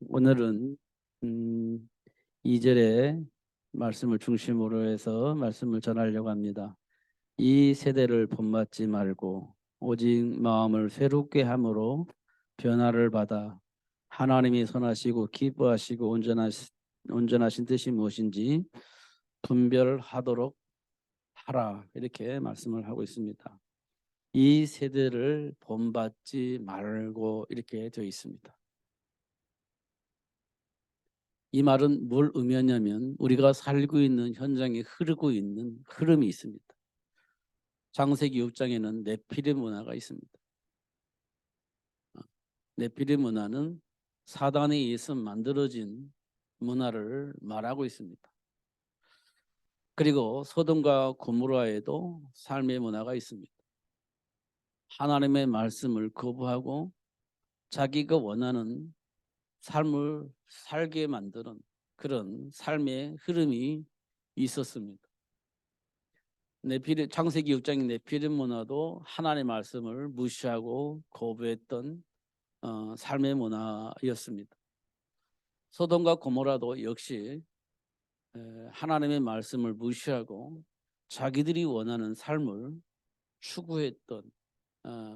오늘은 2절의 말씀을 중심으로 해서 말씀을 전하려고 합니다. 이 세대를 본받지 말고 오직 마음을 새롭게 함으로 변화를 받아 하나님이 선하시고 기뻐하시고 온전하신 뜻이 무엇인지 분별하도록 하라, 이렇게 말씀을 하고 있습니다. 이 세대를 본받지 말고 이렇게 되어 있습니다. 이 말은 뭘 의미하냐면 우리가 살고 있는 현장에 흐르고 있는 흐름이 있습니다. 창세기 6장에는 네피림 문화가 있습니다. 네피림 문화는 사단에 의해서 만들어진 문화를 말하고 있습니다. 그리고 소돔과 고모라에도 삶의 문화가 있습니다. 하나님의 말씀을 거부하고 자기가 원하는 삶을 살게 만드는 그런 삶의 흐름이 있었습니다. 창세기 6장의 네피림 문화도 하나님의 말씀을 무시하고 거부했던 삶의 문화였습니다. 소돔과 고모라도 역시 하나님의 말씀을 무시하고 자기들이 원하는 삶을 추구했던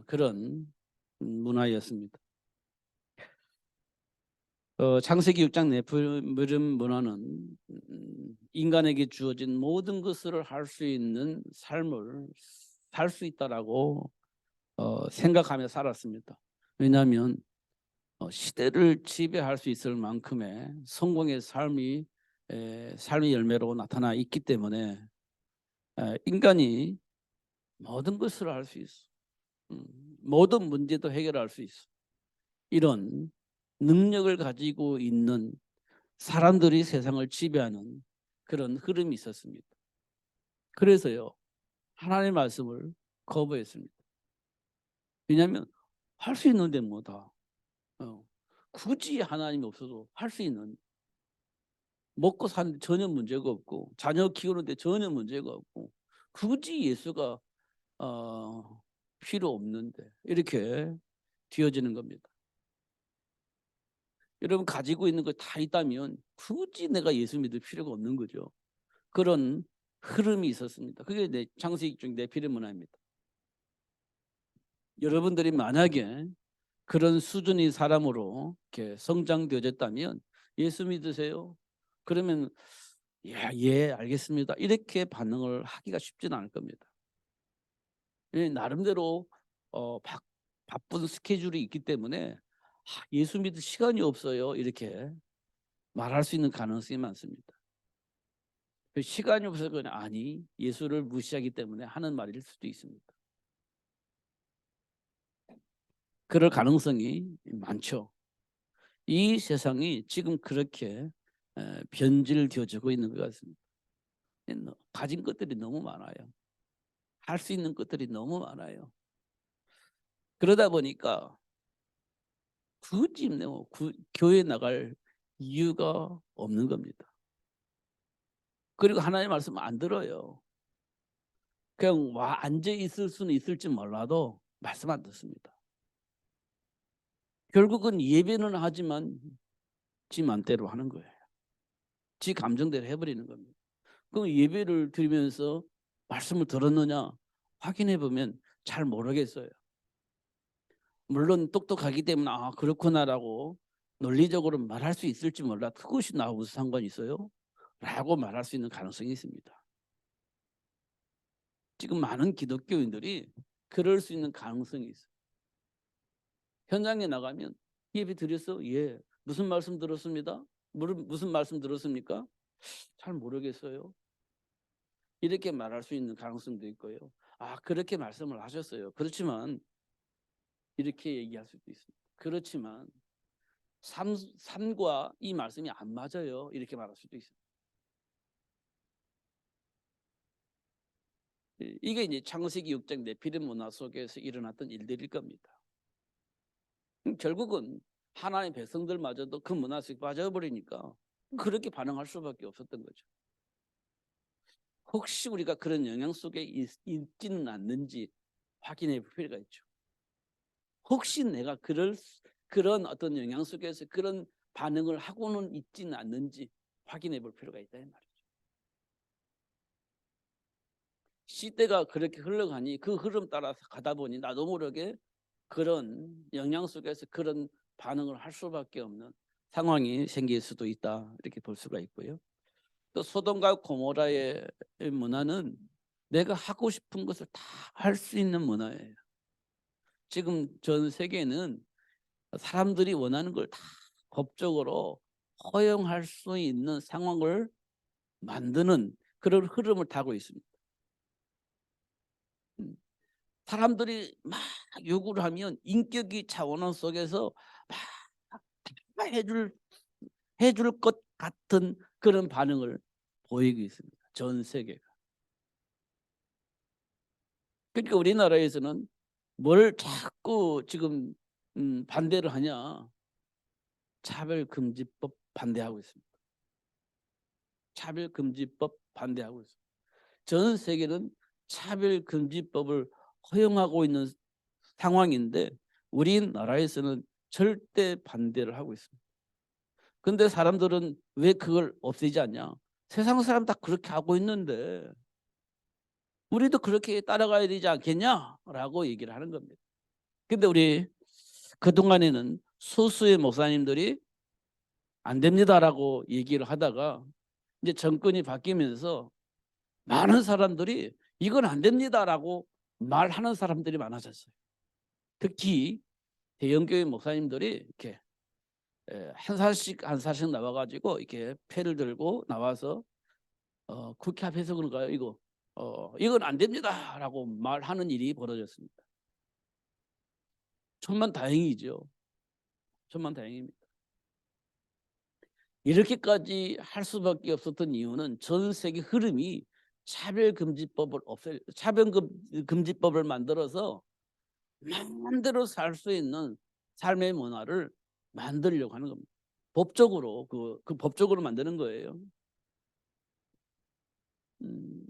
그런 문화였습니다. 창세기 6장 네피림 문화는 인간에게 주어진 모든 것을 할 수 있는 삶을 살 수 있다라고 생각하며 살았습니다. 왜냐하면 시대를 지배할 수 있을 만큼의 성공의 삶의 열매로 나타나 있기 때문에 인간이 모든 것을 할 수 있어. 모든 문제도 해결할 수 있어. 이런 능력을 가지고 있는 사람들이 세상을 지배하는 그런 흐름이 있었습니다. 그래서요, 하나님의 말씀을 거부했습니다. 왜냐하면 할 수 있는데 뭐다. 굳이 하나님이 없어도 할 수 있는, 먹고 사는데 전혀 문제가 없고 자녀 키우는데 전혀 문제가 없고 굳이 예수가 필요 없는데 이렇게 되어지는 겁니다. 여러분 가지고 있는 거 다 있다면 굳이 내가 예수 믿을 필요가 없는 거죠. 그런 흐름이 있었습니다. 그게 창세기 중 네피림 문화입니다. 여러분들이 만약에 그런 수준의 사람으로 이렇게 성장되어졌다면 예수 믿으세요? 그러면 예, 알겠습니다. 이렇게 반응을 하기가 쉽지는 않을 겁니다. 나름대로 바쁜 스케줄이 있기 때문에 예수 믿을 시간이 없어요, 이렇게 말할 수 있는 가능성이 많습니다. 시간이 없어서 그냥 아니, 예수를 무시하기 때문에 하는 말일 수도 있습니다. 그럴 가능성이 많죠. 이 세상이 지금 그렇게 변질되어지고 있는 것 같습니다. 가진 것들이 너무 많아요. 할 수 있는 것들이 너무 많아요. 그러다 보니까 굳이 교회 나갈 이유가 없는 겁니다. 그리고 하나님의 말씀 안 들어요. 그냥 앉아 있을 수는 있을지 몰라도 말씀 안 듣습니다. 결국은 예배는 하지만 지 맘대로 하는 거예요. 지 감정대로 해버리는 겁니다. 그럼 예배를 드리면서 말씀을 들었느냐 확인해 보면 잘 모르겠어요. 물론 똑똑하기 때문에 그렇구나라고 논리적으로 말할 수 있을지 몰라. 그것이 나하고 무슨 상관이 있어요? 라고 말할 수 있는 가능성이 있습니다. 지금 많은 기독교인들이 그럴 수 있는 가능성이 있어요. 현장에 나가면 예배 드렸어? 예. 무슨 말씀 들었습니다? 무슨 말씀 들었습니까? 잘 모르겠어요. 이렇게 말할 수 있는 가능성도 있고요. 그렇게 말씀을 하셨어요. 그렇지만 이렇게 얘기할 수도 있습니다. 그렇지만 삶과 이 말씀이 안 맞아요. 이렇게 말할 수도 있습니다. 이게 이제 창세기 6장 네피림 문화 속에서 일어났던 일들일 겁니다. 결국은 하나님의 백성들마저도 그 문화 속에 빠져버리니까 그렇게 반응할 수밖에 없었던 거죠. 혹시 우리가 그런 영향 속에 있지는 않는지 확인해 볼 필요가 있죠. 혹시 내가 그런 어떤 영향 속에서 그런 반응을 하고는 있지는 않는지 확인해 볼 필요가 있다 이 말이죠. 시대가 그렇게 흘러가니 그 흐름 따라서 가다 보니 나도 모르게 그런 영향 속에서 그런 반응을 할 수밖에 없는 상황이 생길 수도 있다 이렇게 볼 수가 있고요. 또 소돔과 고모라의 문화는 내가 하고 싶은 것을 다 할 수 있는 문화예요. 지금 전 세계는 사람들이 원하는 걸 다 법적으로 허용할 수 있는 상황을 만드는 그런 흐름을 타고 있습니다. 음. 사람들이 막 요구를 하면 인격이 차원원 속에서 막 해줄 것 같은 그런 반응을 보이고 있습니다. 전 세계가. 그러니까 우리나라에서는 뭘 자꾸 지금 반대를 하냐? 차별금지법 반대하고 있습니다. 차별금지법 반대하고 있습니다. 전 세계는 차별금지법을 허용하고 있는 상황인데 우리나라에서는 절대 반대를 하고 있습니다. 근데 사람들은 왜 그걸 없애지 않냐? 세상 사람 다 그렇게 하고 있는데 우리도 그렇게 따라가야 되지 않겠냐라고 얘기를 하는 겁니다. 근데 우리 그동안에는 소수의 목사님들이 안 됩니다라고 얘기를 하다가 이제 정권이 바뀌면서 많은 사람들이 이건 안 됩니다라고 말하는 사람들이 많아졌어요. 특히 대형교회 목사님들이 이렇게 한 살씩 나와가지고 이렇게 패를 들고 나와서 국회 앞에서 그런가요? 이건 안 됩니다라고 말하는 일이 벌어졌습니다. 천만 다행이죠. 천만 다행입니다. 이렇게까지 할 수밖에 없었던 이유는 전 세계 흐름이 차별금지법을 만들어서 마음대로 살 수 있는 삶의 문화를 만들려고 하는 겁니다. 법적으로 그 법적으로 만드는 거예요.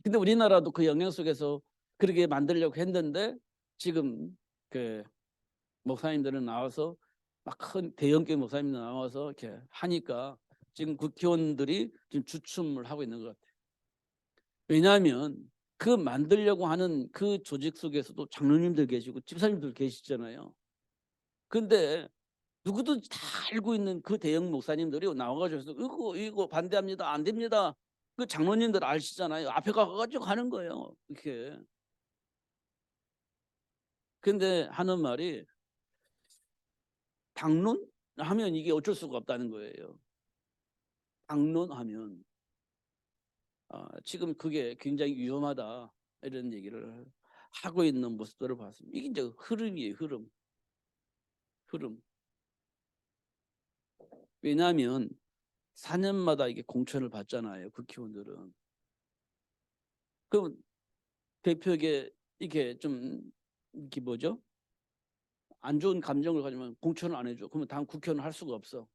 근데 우리나라도 그 영향 속에서 그렇게 만들려고 했는데 지금 그 목사님들은 나와서 막 큰 대형교회 목사님들 나와서 이렇게 하니까 지금 국회의원들이 지금 주춤을 하고 있는 것 같아요. 왜냐하면 그 만들려고 하는 그 조직 속에서도 장로님들 계시고 집사님들 계시잖아요. 근데 누구든 다 알고 있는 그 대형 목사님들이 나와가지고 이거 반대합니다. 안 됩니다. 그 장로님들 아시잖아요. 앞에 가가지고 하는 거예요. 이렇게. 근데 하는 말이 당론하면 이게 어쩔 수가 없다는 거예요. 당론하면 지금 그게 굉장히 위험하다 이런 얘기를 하고 있는 모습들을 봤습니다. 이게 이제 흐름이에요. 흐름. 왜냐하면 4년마다 이게 공천을 받잖아요. 국회의원들은. 그럼 대표에게 이게 좀 이게 뭐죠? 안 좋은 감정을 가지면 공천을 안 해줘. 그러면 다음 국회의원 할 수가 없어.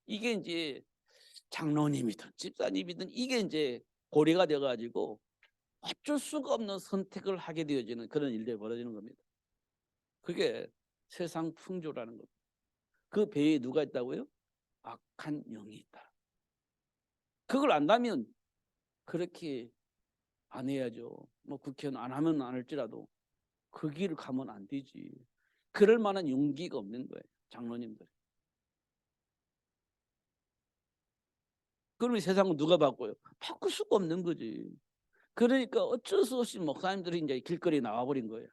이게 이제 장로님이든 집사님이든 이게 이제 고리가 돼가지고 어쩔 수가 없는 선택을 하게 되어지는 그런 일들이 벌어지는 겁니다. 그게 세상 풍조라는 겁니다. 그 배에 누가 있다고요? 악한 영이 있다. 그걸 안다면 그렇게 안 해야죠. 뭐 국회의원 안 하면 안 할지라도 그 길을 가면 안 되지. 그럴 만한 용기가 없는 거예요. 장로님들. 그러면 세상은 누가 바꿔요? 바꿀 수가 없는 거지. 그러니까 어쩔 수 없이 목사님들이 이제 길거리에 나와버린 거예요.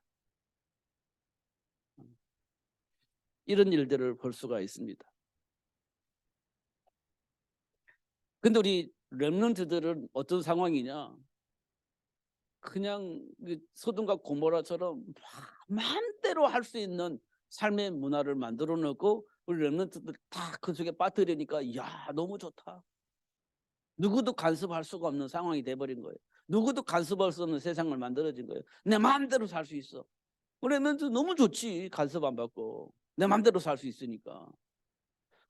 이런 일들을 볼 수가 있습니다. 근데 우리 렘넌트들은 어떤 상황이냐? 그냥 소돔과 고모라처럼 마음대로 할 수 있는 삶의 문화를 만들어 놓고 우리 렘넌트들 다 그 속에 빠뜨리니까 야 너무 좋다. 누구도 간섭할 수가 없는 상황이 돼버린 거예요. 누구도 간섭할 수 없는 세상을 만들어진 거예요. 내 마음대로 살 수 있어. 우리 렘넌트 너무 좋지. 간섭 안 받고 내 마음대로 살 수 있으니까.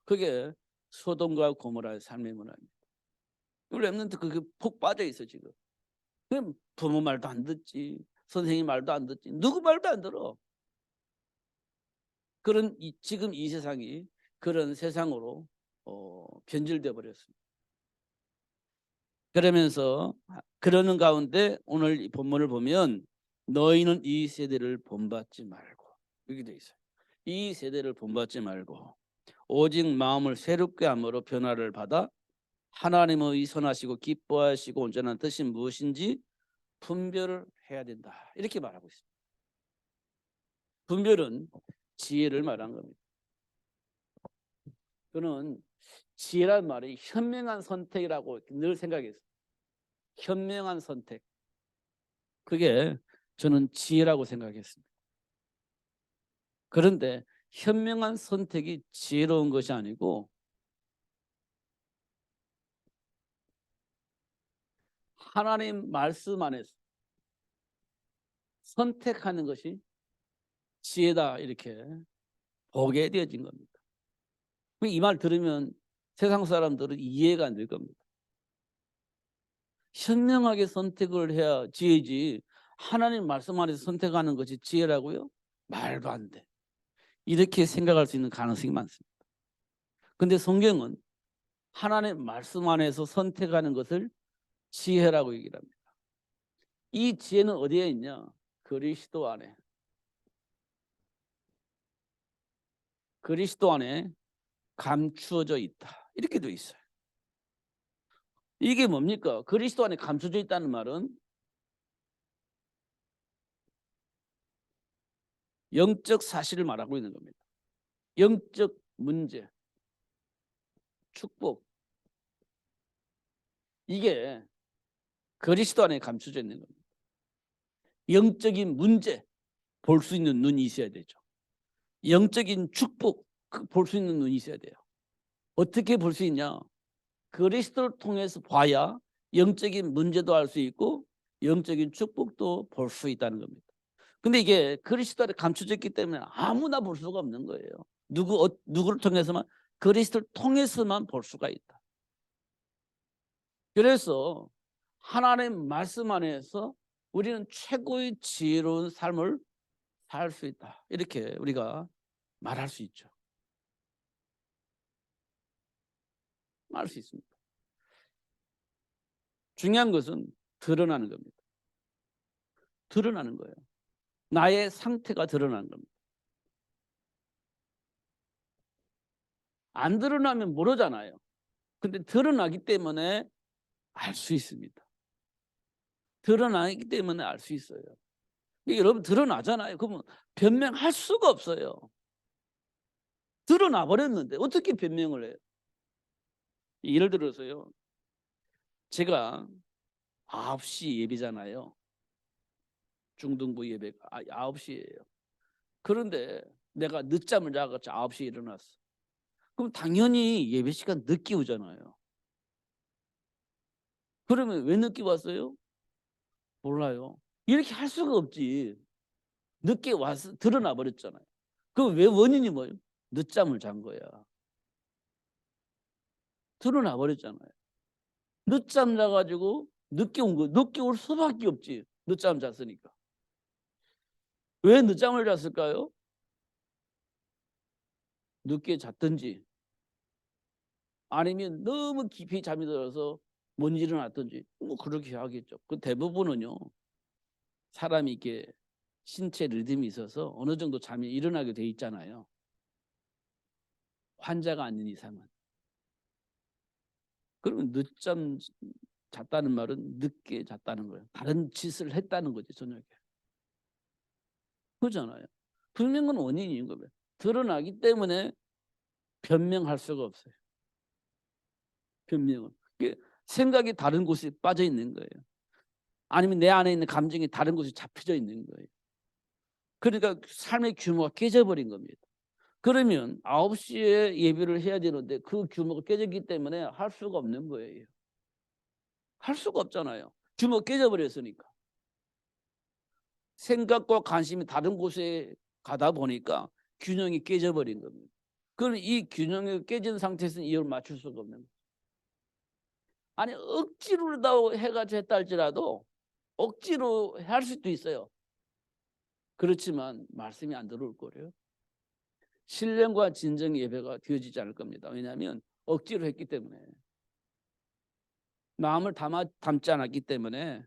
그게 소돔과 고모라의 삶의 문화입니다. 우리 렘넌트 그게 푹 빠져 있어 지금. 그럼 부모 말도 안 듣지. 선생님 말도 안 듣지. 누구 말도 안 들어. 그런 지금 이 세상이 그런 세상으로 변질되어 버렸습니다. 그러면서 그러는 가운데 오늘 이 본문을 보면 너희는 이 세대를 본받지 말고, 여기 돼 있어요. 이 세대를 본받지 말고 오직 마음을 새롭게 함으로 변화를 받아 하나님의 선하시고 기뻐하시고 온전한 뜻이 무엇인지 분별을 해야 된다. 이렇게 말하고 있습니다. 분별은 지혜를 말한 겁니다. 저는 지혜란 말이 현명한 선택이라고 늘 생각했어요. 현명한 선택. 그게 저는 지혜라고 생각했습니다. 그런데 현명한 선택이 지혜로운 것이 아니고 하나님 말씀 안에서 선택하는 것이 지혜다, 이렇게 보게 되어진 겁니다. 이 말 들으면 세상 사람들은 이해가 안 될 겁니다. 현명하게 선택을 해야 지혜지, 하나님 말씀 안에서 선택하는 것이 지혜라고요? 말도 안 돼. 이렇게 생각할 수 있는 가능성이 많습니다. 근데 성경은 하나님 말씀 안에서 선택하는 것을 지혜라고 얘기를 합니다. 이 지혜는 어디에 있냐? 그리스도 안에. 그리스도 안에 감추어져 있다. 이렇게 돼 있어요. 이게 뭡니까? 그리스도 안에 감춰져 있다는 말은 영적 사실을 말하고 있는 겁니다. 영적 문제, 축복, 이게 그리스도 안에 감춰져 있는 겁니다. 영적인 문제, 볼 수 있는 눈이 있어야 되죠. 영적인 축복, 볼 수 있는 눈이 있어야 돼요. 어떻게 볼 수 있냐? 그리스도를 통해서 봐야 영적인 문제도 알 수 있고 영적인 축복도 볼 수 있다는 겁니다. 근데 이게 그리스도 안에 감춰져 있기 때문에 아무나 볼 수가 없는 거예요. 누구를 통해서만? 그리스도를 통해서만 볼 수가 있다. 그래서 하나님 말씀 안에서 우리는 최고의 지혜로운 삶을 살 수 있다. 이렇게 우리가 말할 수 있죠. 말할 수 있습니다. 중요한 것은 드러나는 겁니다. 드러나는 거예요. 나의 상태가 드러나는 겁니다. 안 드러나면 모르잖아요. 근데 드러나기 때문에 알 수 있습니다. 드러나기 때문에 알 수 있어요. 여러분 드러나잖아요. 그러면 변명할 수가 없어요. 드러나 버렸는데 어떻게 변명을 해요? 예를 들어서요. 제가 9시 예배잖아요. 중등부 예배가 9시예요. 그런데 내가 늦잠을 자가지고 9시에 일어났어. 그럼 당연히 예배 시간 늦게 오잖아요. 그러면 왜 늦게 왔어요? 몰라요. 이렇게 할 수가 없지. 늦게 와서 드러나 버렸잖아요. 그럼 왜 원인이 뭐예요? 늦잠을 잔 거야. 드러나 버렸잖아요. 늦잠 자가지고 늦게 온 거, 늦게 올 수밖에 없지. 늦잠 잤으니까. 왜 늦잠을 잤을까요? 늦게 잤든지 아니면 너무 깊이 잠이 들어서 못 일어났든지 뭐 그렇게 하겠죠. 그 대부분은요, 사람이 이렇게 신체 리듬이 있어서 어느 정도 잠이 일어나게 돼 있잖아요. 환자가 아닌 이상은. 그러면 늦잠 잤다는 말은 늦게 잤다는 거예요. 다른 짓을 했다는 거지, 저녁에. 그렇잖아요. 분명한 원인인 거예요. 드러나기 때문에 변명할 수가 없어요. 변명은. 생각이 다른 곳에 빠져 있는 거예요. 아니면 내 안에 있는 감정이 다른 곳에 잡혀져 있는 거예요. 그러니까 삶의 규모가 깨져버린 겁니다. 그러면 9시에 예배를 해야 되는데 그 규모가 깨졌기 때문에 할 수가 없는 거예요. 할 수가 없잖아요. 규모가 깨져버렸으니까. 생각과 관심이 다른 곳에 가다 보니까 균형이 깨져버린 겁니다. 그럼 이 균형이 깨진 상태에서는 이걸 맞출 수가 없는 거예요. 아니 억지로 해가지고 했다 할지라도 억지로 할 수도 있어요. 그렇지만 말씀이 안 들어올 거예요. 신령과 진정의 예배가 되어지지 않을 겁니다. 왜냐하면 억지로 했기 때문에, 마음을 담지 않았기 때문에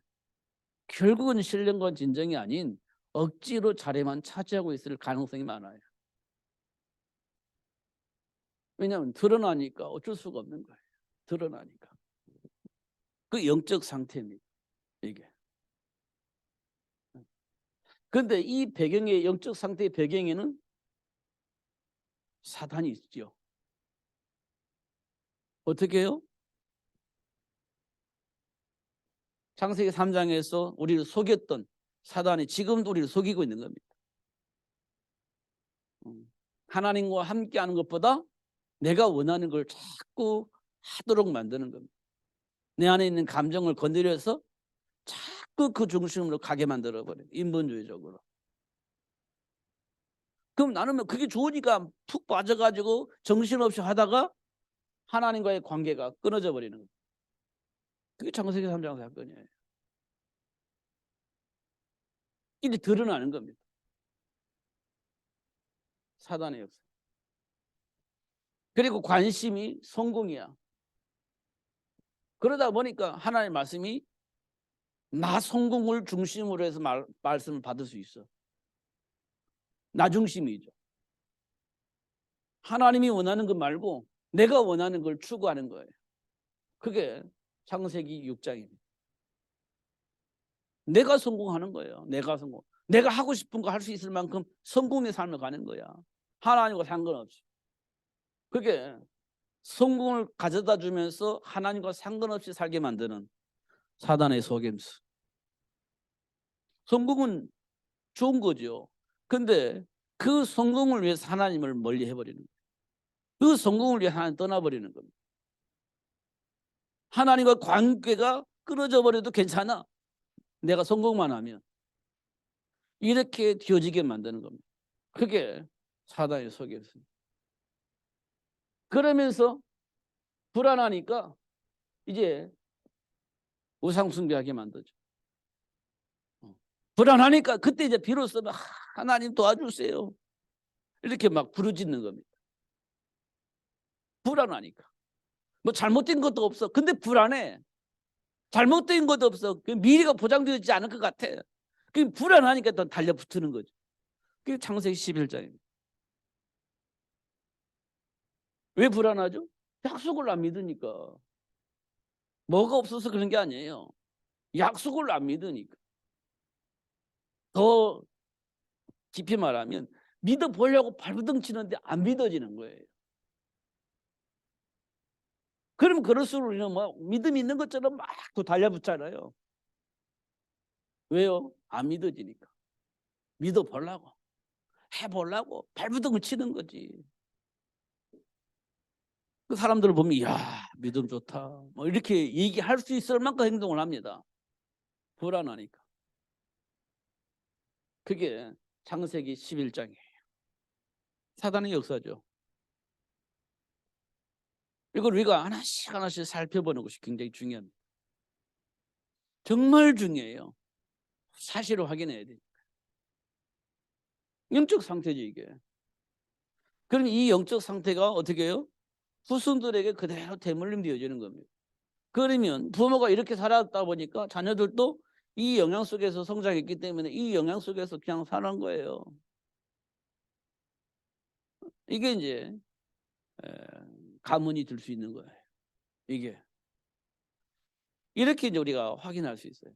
결국은 신령과 진정이 아닌 억지로 자리만 차지하고 있을 가능성이 많아요. 왜냐하면 드러나니까 어쩔 수가 없는 거예요. 드러나니까. 그 영적 상태입니다. 이게. 그런데 이 배경의 영적 상태의 배경에는 사단이 있죠. 어떻게 해요? 창세기 3장에서 우리를 속였던 사단이 지금도 우리를 속이고 있는 겁니다. 하나님과 함께하는 것보다 내가 원하는 걸 자꾸 하도록 만드는 겁니다. 내 안에 있는 감정을 건드려서 자꾸 그 중심으로 가게 만들어버려요. 인본주의적으로. 그럼 나는 그게 좋으니까 푹 빠져가지고 정신없이 하다가 하나님과의 관계가 끊어져 버리는 거예요. 그게 창세기 3장 사건이에요. 이제 드러나는 겁니다. 사단의 역사. 그리고 관심이 성공이야. 그러다 보니까 하나님의 말씀이 나 성공을 중심으로 해서 말씀을 받을 수 있어. 나 중심이죠. 하나님이 원하는 것 말고 내가 원하는 걸 추구하는 거예요. 그게 창세기 6장입니다. 내가 성공하는 거예요. 내가 성공. 내가 하고 싶은 거 할 수 있을 만큼 성공의 삶을 가는 거야. 하나님과 상관없이. 그게 성공을 가져다 주면서 하나님과 상관없이 살게 만드는 사단의 속임수. 성공은 좋은 거죠. 근데 그 성공을 위해서 하나님을 멀리 해버리는 거예요. 그 성공을 위해 하나님 떠나버리는 겁니다. 하나님과 관계가 끊어져 버려도 괜찮아. 내가 성공만 하면. 이렇게 되어지게 만드는 겁니다. 그게 사단의 속임수입니다. 그러면서 불안하니까 이제 우상숭배하게 만들죠. 불안하니까 그때 이제 비로소 하나님 도와주세요. 이렇게 막 부르짖는 겁니다. 불안하니까. 뭐 잘못된 것도 없어. 근데 불안해. 잘못된 것도 없어. 미래가 보장되지 않을 것 같아. 그 불안하니까 또 달려붙는 거죠. 그게 창세기 11장입니다. 왜 불안하죠? 약속을 안 믿으니까. 뭐가 없어서 그런 게 아니에요. 약속을 안 믿으니까. 더 깊이 말하면 믿어보려고 발버둥 치는데 안 믿어지는 거예요. 그러면 그럴수록 우리는 뭐 믿음 있는 것처럼 막 또 달려붙잖아요. 왜요? 안 믿어지니까. 믿어보려고, 해보려고 발버둥을 치는 거지. 그 사람들을 보면 이야 믿음 좋다 뭐 이렇게 얘기할 수 있을 만큼 행동을 합니다. 불안하니까. 그게 창세기 11장이에요. 사단의 역사죠. 이걸 우리가 하나씩 하나씩 살펴보는 것이 굉장히 중요합니다. 정말 중요해요. 사실을 확인해야 돼요. 영적 상태죠 이게. 그럼 이 영적 상태가 어떻게 해요? 후손들에게 그대로 대물림 되어지는 겁니다. 그러면 부모가 이렇게 살았다 보니까 자녀들도 이 영향 속에서 성장했기 때문에 이 영향 속에서 그냥 사는 거예요. 이게 이제 가문이 될 수 있는 거예요. 이게 이렇게 이제 우리가 확인할 수 있어요.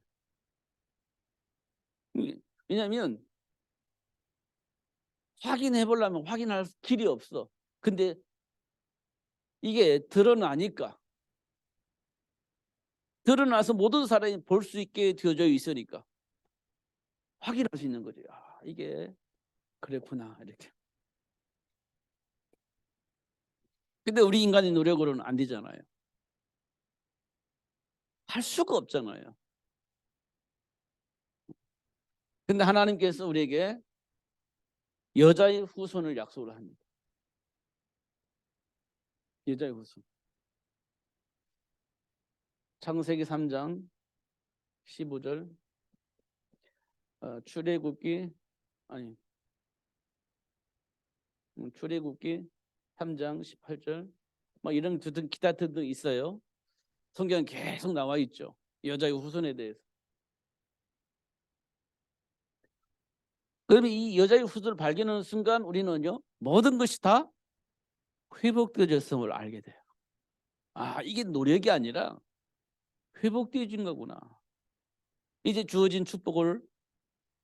왜냐하면 확인해 보려면 확인할 길이 없어. 근데 이게 드러나니까, 드러나서 모든 사람이 볼 수 있게 되어져 있으니까 확인할 수 있는 거죠. 아, 이게 그랬구나 이렇게. 근데 우리 인간의 노력으로는 안 되잖아요. 할 수가 없잖아요. 근데 하나님께서 우리에게 여자의 후손을 약속을 합니다. 여자의 후손. 창세기 3장 15절 출애굽기 아니 출애굽기 3장 18절 뭐 이런 등등 기타 등등 있어요. 성경은 계속 나와 있죠. 여자의 후손에 대해서. 그러면 이 여자의 후손을 발견하는 순간 우리는요 모든 것이 다 회복되어졌음을 알게 돼요. 아, 이게 노력이 아니라 회복되어진 거구나. 이제 주어진 축복을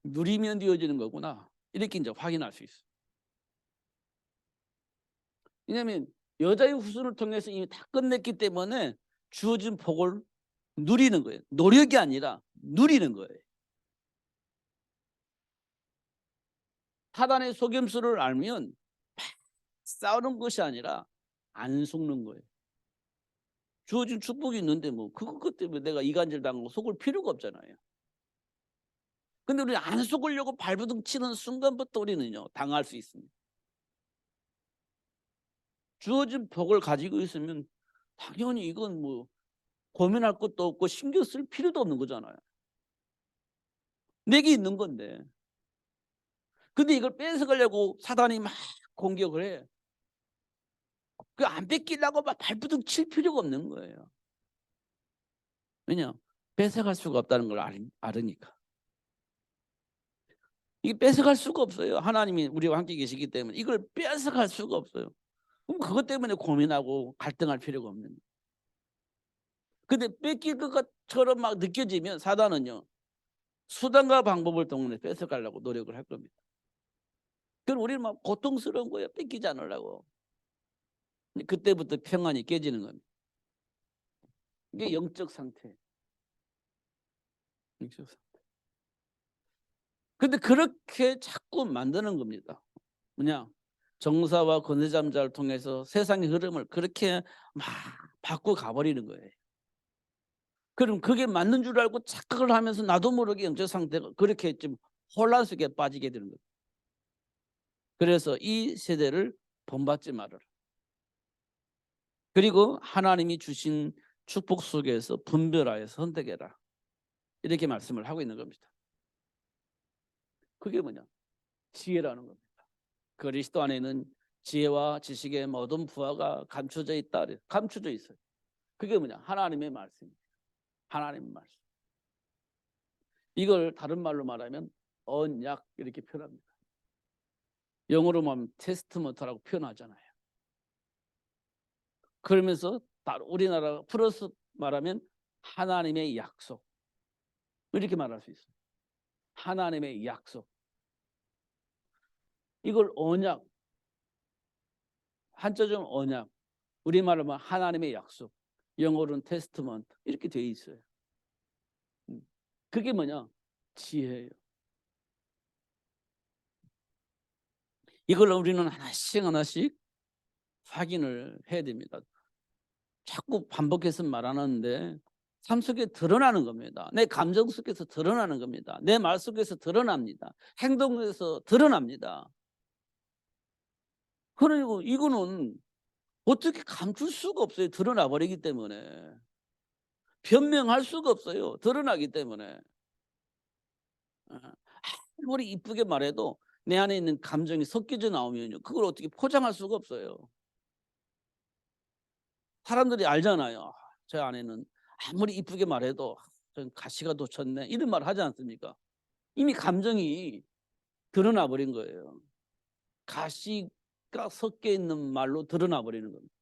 누리면 되어지는 거구나. 이렇게 이제 확인할 수 있어요. 왜냐하면 여자의 후손을 통해서 이미 다 끝냈기 때문에 주어진 복을 누리는 거예요. 노력이 아니라 누리는 거예요. 사단의 속임수를 알면 싸우는 것이 아니라 안 속는 거예요. 주어진 축복이 있는데 뭐 그것 때문에 내가 이간질 당하고 속을 필요가 없잖아요. 근데 우리 안 속으려고 발버둥 치는 순간부터 우리는요 당할 수 있습니다. 주어진 복을 가지고 있으면 당연히 이건 뭐 고민할 것도 없고 신경 쓸 필요도 없는 거잖아요. 내게 있는 건데. 근데 이걸 뺏어가려고 사단이 막 공격을 해. 그 안 뺏기려고 막 발버둥 칠 필요가 없는 거예요. 왜냐? 뺏어갈 수가 없다는 걸 알으니까. 이게 뺏어갈 수가 없어요. 하나님이 우리와 함께 계시기 때문에 이걸 뺏어갈 수가 없어요. 그럼 그것 때문에 고민하고 갈등할 필요가 없는 거예요. 근데 뺏길 것처럼 막 느껴지면 사단은요 수단과 방법을 동원해 뺏어가려고 노력을 할 겁니다. 그럼 우리는 막 고통스러운 거예요. 뺏기지 않으려고. 그때부터 평안이 깨지는 겁니다. 이게 영적 상태. 영적 상태. 근데 그렇게 자꾸 만드는 겁니다. 뭐냐? 정사와 권세잠자를 통해서 세상의 흐름을 그렇게 막 바꿔 가버리는 거예요. 그럼 그게 맞는 줄 알고 착각을 하면서 나도 모르게 영적 상태가 그렇게 좀 혼란 속에 빠지게 되는 거예요. 그래서 이 세대를 본받지 말아라. 그리고 하나님이 주신 축복 속에서 분별하여 선택해라. 이렇게 말씀을 하고 있는 겁니다. 그게 뭐냐? 지혜라는 겁니다. 그리스도 안에는 지혜와 지식의 모든 부하가 감춰져 있다. 감춰져 있어요. 그게 뭐냐? 하나님의 말씀입니다. 하나님의 말씀. 이걸 다른 말로 말하면 언약 이렇게 표현합니다. 영어로 말하면 테스트먼트라고 표현하잖아요. 그러면서 우리나라 플러스 말하면 하나님의 약속 이렇게 말할 수 있어요. 하나님의 약속. 이걸 언약, 한자적으로 언약, 우리말로 말하면 하나님의 약속, 영어로는 테스트먼트 이렇게 되어 있어요. 그게 뭐냐? 지혜예요. 이걸 우리는 하나씩 하나씩 확인을 해야 됩니다. 자꾸 반복해서 말하는데 삶 속에 드러나는 겁니다. 내 감정 속에서 드러나는 겁니다. 내 말 속에서 드러납니다. 행동에서 드러납니다. 그리고 이거는 어떻게 감출 수가 없어요. 드러나 버리기 때문에. 변명할 수가 없어요. 드러나기 때문에. 아무리 이쁘게 말해도 내 안에 있는 감정이 섞여져 나오면요. 그걸 어떻게 포장할 수가 없어요. 사람들이 알잖아요. 제 안에는 아무리 이쁘게 말해도 전 가시가 돋쳤네. 이런 말 하지 않습니까? 이미 감정이 드러나 버린 거예요. 가시가 섞여 있는 말로 드러나 버리는 겁니다.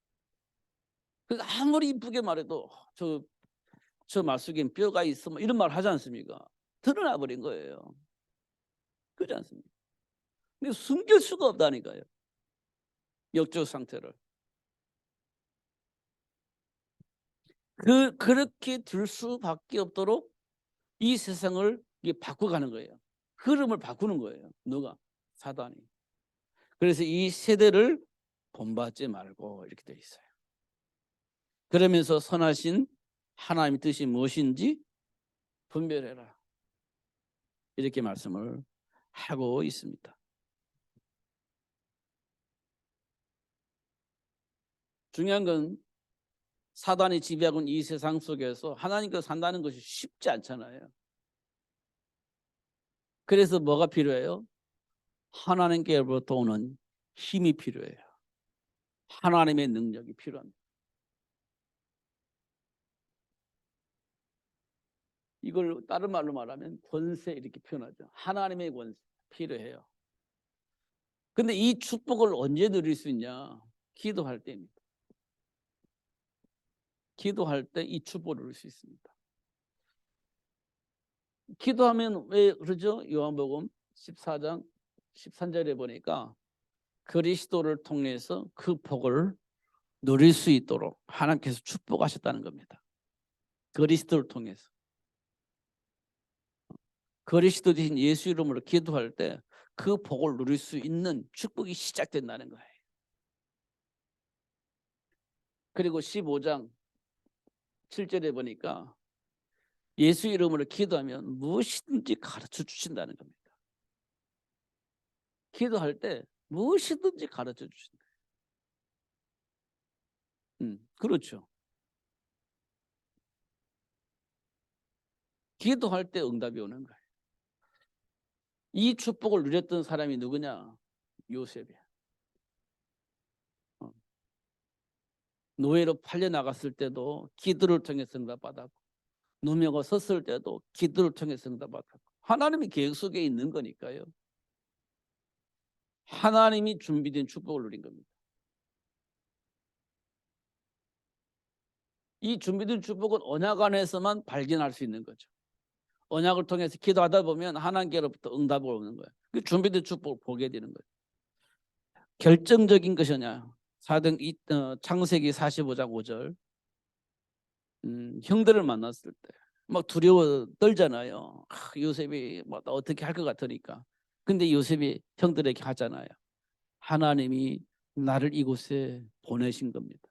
아무리 이쁘게 말해도 저 말 속엔 뼈가 있어 뭐 이런 말 하지 않습니까? 드러나 버린 거예요. 그렇지 않습니까? 근데 숨길 수가 없다니까요. 역적 상태를. 그렇게 들 수밖에 없도록 이 세상을 바꿔가는 거예요. 흐름을 바꾸는 거예요. 누가? 사단이. 그래서 이 세대를 본받지 말고 이렇게 돼 있어요. 그러면서 선하신 하나님의 뜻이 무엇인지 분별해라. 이렇게 말씀을 하고 있습니다. 중요한 건 사단이 지배하고 있는 이 세상 속에서 하나님과 산다는 것이 쉽지 않잖아요. 그래서 뭐가 필요해요? 하나님께로부터 오는 힘이 필요해요. 하나님의 능력이 필요합니다. 이걸 다른 말로 말하면 권세 이렇게 표현하죠. 하나님의 권세 필요해요. 근데 이 축복을 언제 누릴 수 있냐? 기도할 때입니다. 기도할 때 이 축복을 누릴 수 있습니다. 기도하면 왜 그러죠? 요한복음 14장 13절에 보니까 그리스도를 통해서 그 복을 누릴 수 있도록 하나님께서 축복하셨다는 겁니다. 그리스도를 통해서. 그리스도 대신 예수 이름으로 기도할 때 그 복을 누릴 수 있는 축복이 시작된다는 거예요. 그리고 15장 7절에 보니까 예수 이름으로 기도하면 무엇이든지 가르쳐 주신다는 겁니다. 기도할 때 무엇이든지 가르쳐 주신다. 그렇죠. 기도할 때 응답이 오는 거예요. 이 축복을 누렸던 사람이 누구냐? 요셉이야. 노예로 팔려 나갔을 때도 기도를 통해서 응답받았고, 누명을 섰을 때도 기도를 통해서 응답받았고, 하나님이 계획 속에 있는 거니까요. 하나님이 준비된 축복을 누린 겁니다. 이 준비된 축복은 언약 안에서만 발견할 수 있는 거죠. 언약을 통해서 기도하다 보면 하나님께로부터 응답이 오는 거예요. 그 준비된 축복을 보게 되는 거예요. 결정적인 것이냐? 창세기 45장 5절. 형들을 만났을 때 막 두려워 떨잖아요. 요셉이 뭐 어떻게 할 것 같으니까. 근데 요셉이 형들에게 하잖아요. 하나님이 나를 이곳에 보내신 겁니다.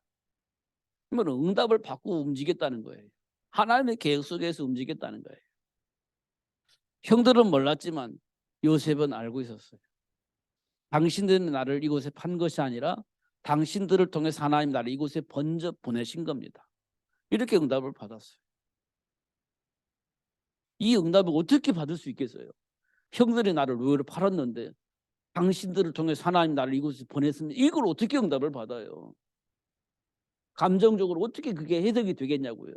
그러면 응답을 받고 움직였다는 거예요. 하나님의 계획 속에서 움직였다는 거예요. 형들은 몰랐지만 요셉은 알고 있었어요. 당신들은 나를 이곳에 판 것이 아니라 당신들을 통해서 하나님 나를 이곳에 번져 보내신 겁니다. 이렇게 응답을 받았어요. 이 응답을 어떻게 받을 수 있겠어요? 형들이 나를 노예로 팔았는데 당신들을 통해서 하나님 나를 이곳에 보냈으면 이걸 어떻게 응답을 받아요? 감정적으로 어떻게 그게 해석이 되겠냐고요.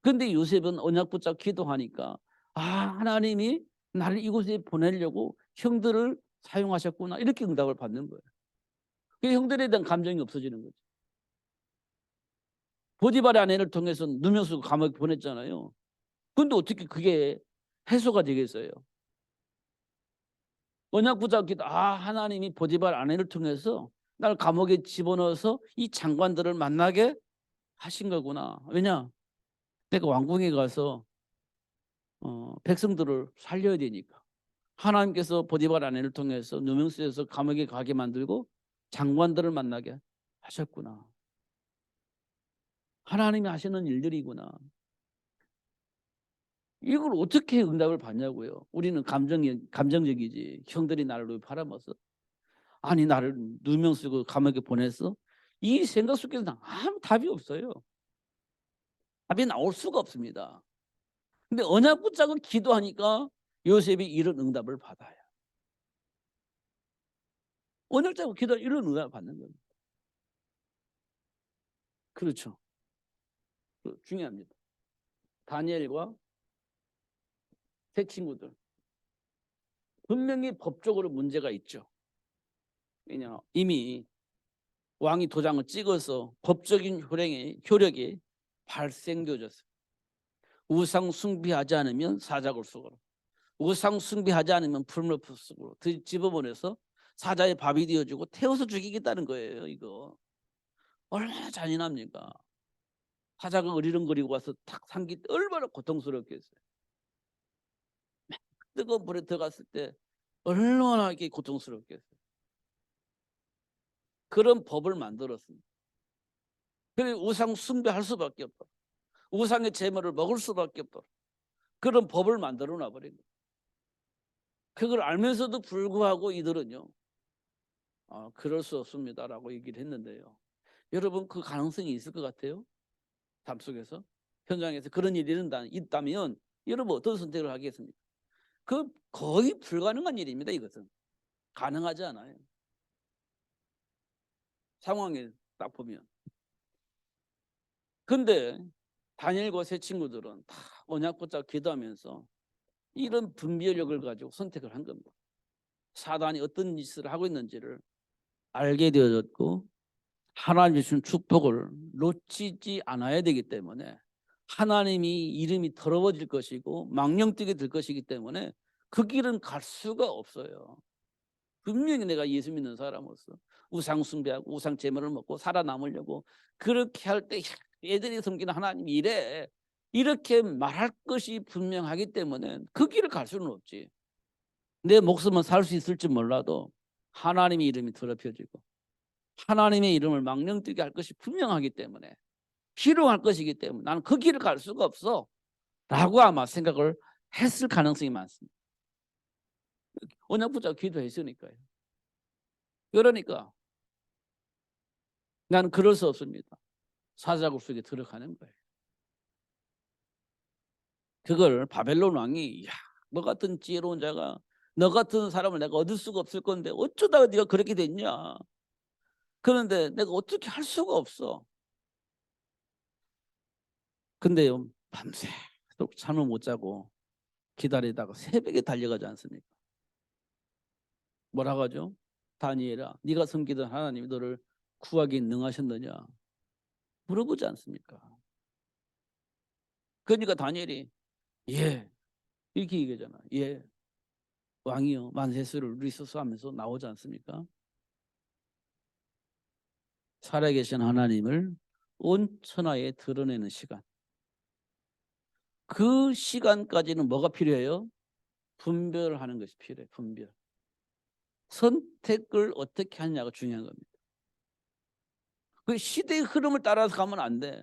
그런데 요셉은 언약 붙잡고 기도하니까 하나님이 나를 이곳에 보내려고 형들을 사용하셨구나 이렇게 응답을 받는 거예요. 그 형들에 대한 감정이 없어지는 거죠. 보디발의 아내를 통해서 누명 쓰고 감옥에 보냈잖아요. 그런데 어떻게 그게 해소가 되겠어요? 언약 붙잡고 기도 하나님이 보디발 아내를 통해서 나를 감옥에 집어넣어서 이 장관들을 만나게 하신 거구나. 왜냐? 내가 왕궁에 가서 백성들을 살려야 되니까. 하나님께서 보디발 아내를 통해서 누명쓰여서 감옥에 가게 만들고 장관들을 만나게 하셨구나. 하나님이 하시는 일들이구나. 이걸 어떻게 응답을 받냐고요. 우리는 감정적이지. 형들이 나를 왜 팔아먹었어? 아니 나를 누명쓰고 감옥에 보냈어? 이 생각 속에서 아무 답이 없어요. 답이 나올 수가 없습니다. 근데 언약 붙잡고 기도하니까 요셉이 이런 응답을 받아요. 언약 잡고 기도하면 이런 응답을 받는 겁니다. 그렇죠. 중요합니다. 다니엘과 세 친구들. 분명히 법적으로 문제가 있죠. 왜냐 이미 왕이 도장을 찍어서 법적인 효력이 발생되어졌어요. 우상 숭배하지 않으면 사자굴 속으로, 우상 숭배하지 않으면 풀무불 속으로 집어보내서 사자의 밥이 되어주고 태워서 죽이겠다는 거예요. 이거 얼마나 잔인합니까? 사자가 으리렁거리고 와서 탁 삼기 얼마나 고통스럽겠어요. 뜨거운 불에 들어갔을 때 얼마나 이게 고통스럽겠어요. 그런 법을 만들었습니다. 그래서 우상 숭배할 수밖에 없다. 우상의 제물을 먹을 수밖에 없다. 그런 법을 만들어 놔버린 거예요. 그걸 알면서도 불구하고 이들은요. 그럴 수 없습니다라고 얘기를 했는데요. 여러분 그 가능성이 있을 것 같아요? 삶 속에서 현장에서 그런 일이 있다면 여러분 어떤 선택을 하겠습니까? 그 거의 불가능한 일입니다. 이것은 가능하지 않아요. 상황에 딱 보면. 근데 다니엘과 세 친구들은 다 언약 붙잡고 기도하면서 이런 분별력을 가지고 선택을 한 겁니다. 사단이 어떤 짓을 하고 있는지를 알게 되어졌고 하나님이 주신 축복을 놓치지 않아야 되기 때문에 하나님이 이름이 더러워질 것이고 망령되게 될 것이기 때문에 그 길은 갈 수가 없어요. 분명히 내가 예수 믿는 사람으로서 우상 숭배하고 우상 제물을 먹고 살아남으려고 그렇게 할 때 애들이 섬기는 하나님이 이래 이렇게 말할 것이 분명하기 때문에 그 길을 갈 수는 없지. 내 목숨은 살 수 있을지 몰라도 하나님의 이름이 더럽혀지고 하나님의 이름을 망령되게 할 것이 분명하기 때문에 희롱할 것이기 때문에 나는 그 길을 갈 수가 없어 라고 아마 생각을 했을 가능성이 많습니다. 언약 붙잡고 기도했으니까요. 그러니까 나는 그럴 수 없습니다. 사자굴 속에 들어가는 거예요. 그걸 바벨론 왕이 야, 너 같은 지혜로운 자가 너 같은 사람을 내가 얻을 수가 없을 건데 어쩌다가 네가 그렇게 됐냐. 그런데 내가 어떻게 할 수가 없어. 근데요 밤새도록 잠을 못 자고 기다리다가 새벽에 달려가지 않습니까? 뭐라고 하죠? 다니엘아 네가 섬기던 하나님이 너를 구하기 능하셨느냐 물어보지 않습니까? 그러니까 다니엘이 예 이렇게 얘기하잖아. 예 왕이요 만세수를 누리소서 하면서 나오지 않습니까? 살아계신 하나님을 온 천하에 드러내는 시간. 그 시간까지는 뭐가 필요해요? 분별하는 것이 필요해요. 분별. 선택을 어떻게 하느냐가 중요한 겁니다. 그 시대의 흐름을 따라서 가면 안 돼.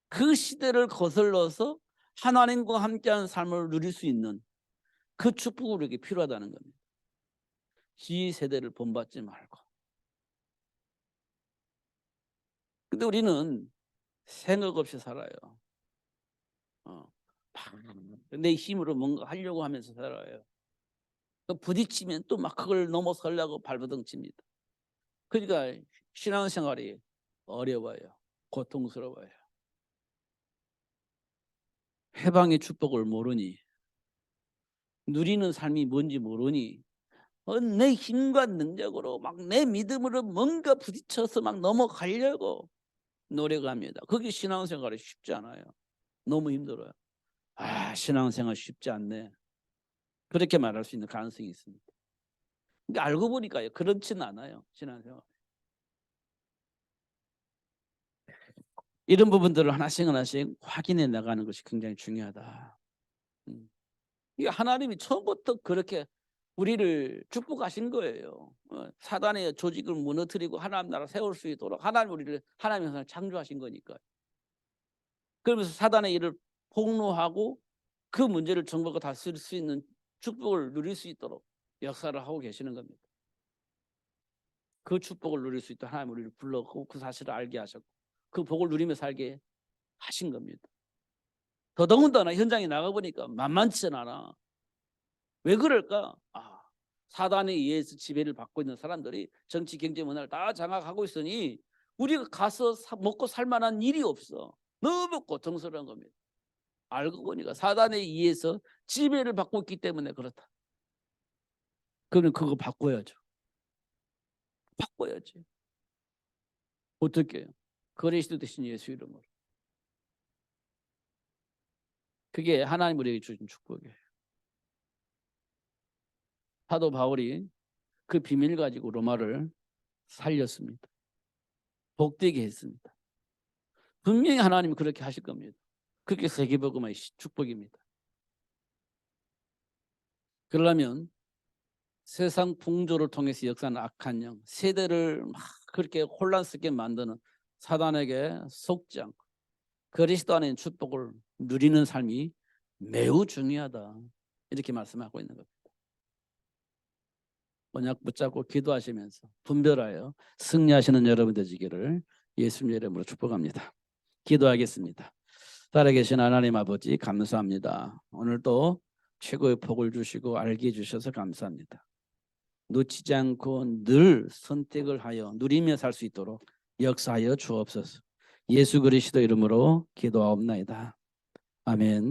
그 시대를 거슬러서 하나님과 함께하는 삶을 누릴 수 있는 그 축복이 우리에게 필요하다는 겁니다. 이 세대를 본받지 말고. 근데 우리는 생각 없이 살아요. 내 힘으로 뭔가 하려고 하면서 살아요. 부딪히면 또 막 그걸 넘어서려고 발버둥 칩니다. 그러니까 신앙생활이 어려워요. 고통스러워요. 해방의 축복을 모르니 누리는 삶이 뭔지 모르니 내 힘과 능력으로 막 내 믿음으로 뭔가 부딪혀서 막 넘어가려고 노력합니다. 그게 신앙생활이 쉽지 않아요. 너무 힘들어요. 신앙생활 쉽지 않네. 그렇게 말할 수 있는 가능성이 있습니다. 근데 알고 보니까요. 그렇지는 않아요. 신앙생활. 이런 부분들을 하나씩 확인해 나가는 것이 굉장히 중요하다. 이게 하나님이 처음부터 그렇게 우리를 축복하신 거예요. 사단의 조직을 무너뜨리고 하나님 나라 세울 수 있도록 하나님 우리를 하나님의 선을 창조하신 거니까요. 그러면서 사단의 일을 폭로하고 그 문제를 정부가 다스릴 수 있는 축복을 누릴 수 있도록 역사를 하고 계시는 겁니다. 그 축복을 누릴 수 있도록 하나님 우리를 불렀고 그 사실을 알게 하셨고 그 복을 누리며 살게 하신 겁니다. 더더군다나 현장에 나가보니까 만만치는 않아. 왜 그럴까? 사단에 의해서 지배를 받고 있는 사람들이 정치, 경제, 문화를 다 장악하고 있으니 우리가 가서 먹고 살 만한 일이 없어. 너무 고통스러운 겁니다. 알고 보니까 사단에 의해서 지배를 받고 있기 때문에 그렇다. 그러면 그거 바꿔야죠. 바꿔야지. 어떻게 해요? 그리스도 대신 예수 이름으로. 그게 하나님 우리에게 주신 축복이에요. 사도 바울이 그 비밀 가지고 로마를 살렸습니다. 복되게 했습니다. 분명히 하나님이 그렇게 하실 겁니다. 그게 세계복음의 축복입니다. 그러려면 세상 풍조를 통해서 역사하는 악한 영, 세대를 막 그렇게 혼란스럽게 만드는 사단에게 속지 않고 그리스도 안에 있는 축복을 누리는 삶이 매우 중요하다. 이렇게 말씀하고 있는 겁니다. 언약 붙잡고 기도하시면서 분별하여 승리하시는 여러분 되시기를 예수님 이름으로 축복합니다. 기도하겠습니다. 살아계신 하나님 아버지 감사합니다. 오늘도 최고의 복을 주시고 알게 해주셔서 감사합니다. 놓치지 않고 늘 선택을 하여 누리며 살 수 있도록 역사하여 주옵소서. 예수 그리스도 이름으로 기도하옵나이다. 아멘.